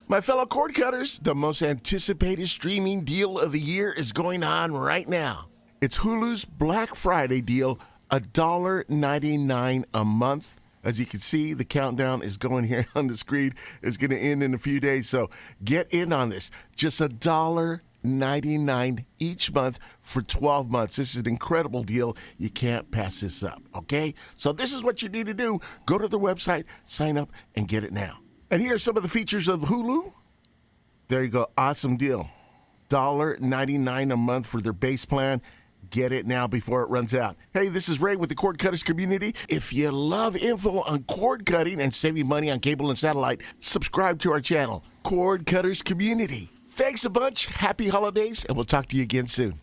My fellow cord cutters, the most anticipated streaming deal of the year is going on right now. It's Hulu's Black Friday deal, $1.99 a month. As you can see, the countdown is going here on the screen. It's going to end in a few days, so get in on this. Just $1.99 each month for 12 months. This is an incredible deal. You can't pass this up, okay? So this is what you need to do. Go to the website, sign up, and get it now. And here are some of the features of Hulu. There you go. Awesome deal. $1.99 a month for their base plan. Get it now before it runs out. Hey, this is Ray with the Cord Cutters community. If you love info on cord cutting and saving money on cable and satellite, subscribe to our channel, Cord Cutters Community. Thanks a bunch. Happy holidays, and we'll talk to you again soon.